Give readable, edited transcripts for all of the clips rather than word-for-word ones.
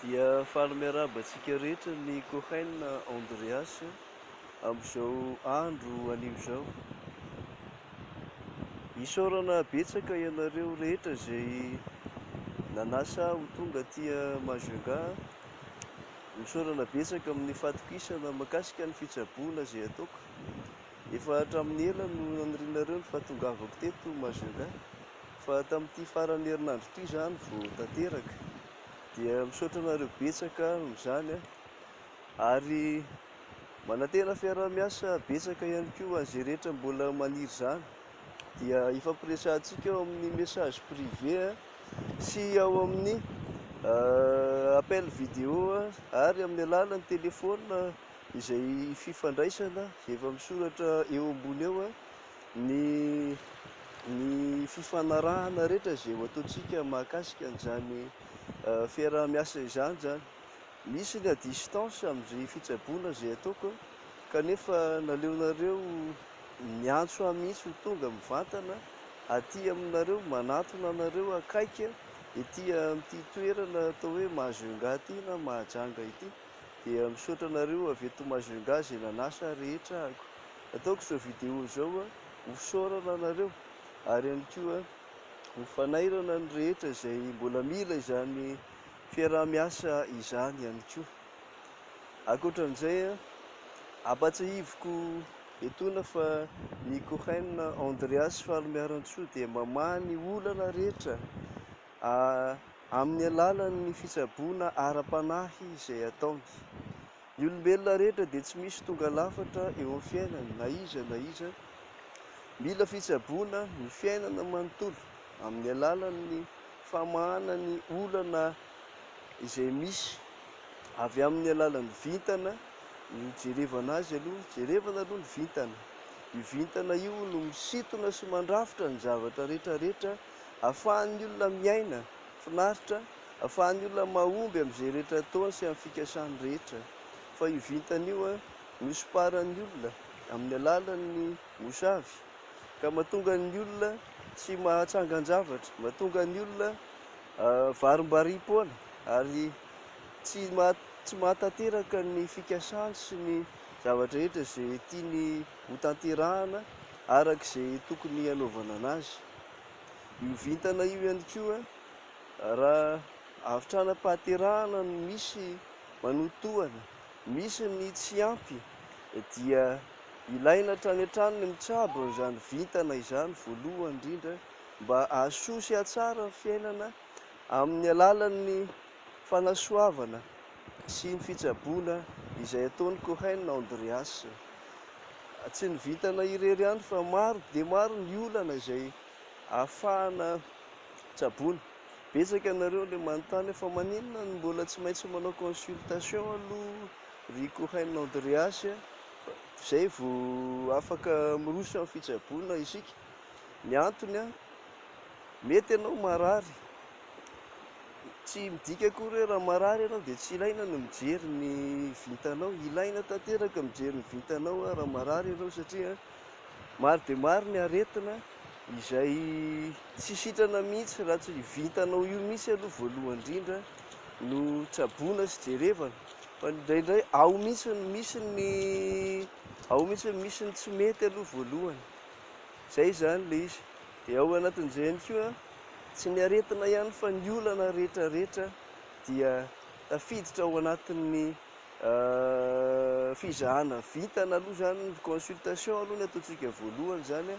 Dia faly miarahaba antsika rehetra ny Cohen Andreas amin'izao andro anio izao. Isaorana betsaka ianareo rehetra izay nanasa ho tonga aty Majunga. Misaorana betsaka amin'ny fatokisana mahakasika ny fitsaboana izay ataoko. Efa hatramin'ny ela no nanirianareo ny fahatongavako teto Majunga, fa tamin'ity farany herinandro ity izany vao tanteraka. Dia misaotra anareo betsaka amin'izany ary manantena fiara-miasa betsaka ihany koa an'izay rehetra mbola maniry izany. Dia ifampiresahantsika ao amin'ny message privé sy ao amin'ny appel vidéo ary amin'ny alalan'ny telefona izay fifandraisana efa misoratra eo ambony eo ny fifanarahana rehetra izay ho ataontsika mahakasika an'izany fiaraha-miasa izany zany. Misy ny a distance amin'izay fitsaboana izay ataoko, kanefa naleonareo miantso ahy mihitsy ho tonga mivantana aty aminareo, manatona anareo akaiky ety amin'ity toerana atao hoe Majunga ity na Mahajanga ity. Dia misaotra anareo avy eto Majunga izay nanasa rehetra ahako. Ataoko izao vidéo izao ho saorana anareo ary ihany koa ho fanairana ny rehetra izay mbola mila izany fiaraha-miasa izany ihany koa. Ankoatran'izay ampatsahiviko etoana fa ny Cohen Andreas faly miaran-tsoa dia mamaha ny olana rehetra amin'ny alalan'ny fitsaboana ara-panahy izay ataony. Ny olombelona rehetra dia tsy misy tonga lafatra eo amin'ny fiainany, na iza na iza. Mila fitsaboana ny fiainana manontolo amin'ny alalan'ny famahana ny olana izay misy avy amin'ny alalan'ny vintana. Jerevana azy aloha, jerevana aloha ny vintana. Io vintana io no misintona sy mandrafitra ny zavatra rehetrarehetra ahafahan'ny olona miaina finaritra, ahafahan'ny olona mahomby amin'izay rehetra ataony sy amin'ny fikasany rehetra. Fa io vintana io no soparan'ny olona amin'ny alalan'ny mosavy ka mahatonga ny olona tsy mahatsangan-javatra, mahatonga ny olona varim-bariam-poana ary tsy mahatanteraka ny fikasany sy ny zavatra rehetra izay tiany ho tanterahana arak'izay tokony hanaovana anazy. Io vintana io ihany koa raha havitranam-pahaterahana no misy manotohana, misy ny tsy ampy, dia ilaina hatrany hatrany ny mitsabo izany vintana izany voalohany indrindra mba hahasoa sy hahatsara ny fiainana amin'ny alalan'ny fanasoavana sy ny fitsaboana izay ataony Cohen Andreas. Tsy ny vintana irery ihany fa maro dia maro ny olana izay ahafahana tsaboana. Betsaka ianareo ilay manontany fa maninona no mbola tsy maintsy manao consultation aloha ry Cohen Andreas, izay vao afaka miroso amin'ny fitsaboana isika. Ny antony mety ianao marary, tsy midika akory hoe raha marary ianao dia tsy ilaina no mijery ny vintanao. Ilaina tanteraka mijery ny vintanao raha marary ianao, satria maro dia maro ny aretina izay tsy sitrana mihitsy raha tsy vintanao io mihitsy aloha voalohany indrindra no tsaboana sy jerevana. Fa indraindray ao mihitsy ny tsy mety aloha voalohany. Zay zany le izy. Dia ao anatin'izay ihany koa tsy ny aretina ihany fa ny olana rehetrarehetra dia tafiditra ao anatin'ny fizahana vintana aloha zany. Ny consultation aloha ny ataontsika voalohany zany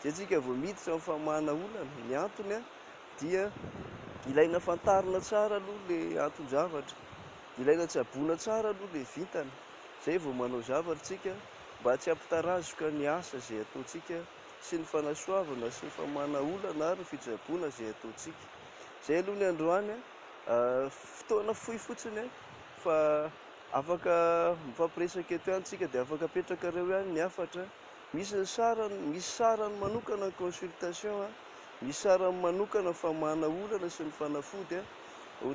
dia antsika vao miditra amin'ny famahana olana. Ny antony dia ilaina fantarina tsara aloha le anton-javatra, ilaina tsaboana tsara aloha le vintana, zay vao manao zavatra tsika mba tsy hampitarazoka ny asa izay ataontsika sy ny fanasoavana sy ny famahana olana ary ny fitsaboana izay ataontsika. Zay aloha ny androany, fotoana fohy fotsiny fa afaka mifampiresaka eto ihany tsika dia afaka apetrakareo ihany ny hafatra. Misy sarany manokana ny consultation, misy sarany manokana ny famahana olana sy ny fanafody.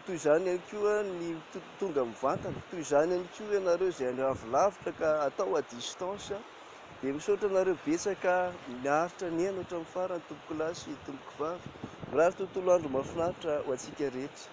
Toy izany ihany koa ny tonga mivantana, toy izany ihany koa ianareo izay avy lavitra ka atao a distance. Dia misaotra anareo betsaka, miaritra ny aina hatramin'ny farany tompoko lahy sy tompoko vavy. Mirary tontolo andro mahafinaritra ho antsika rehetra.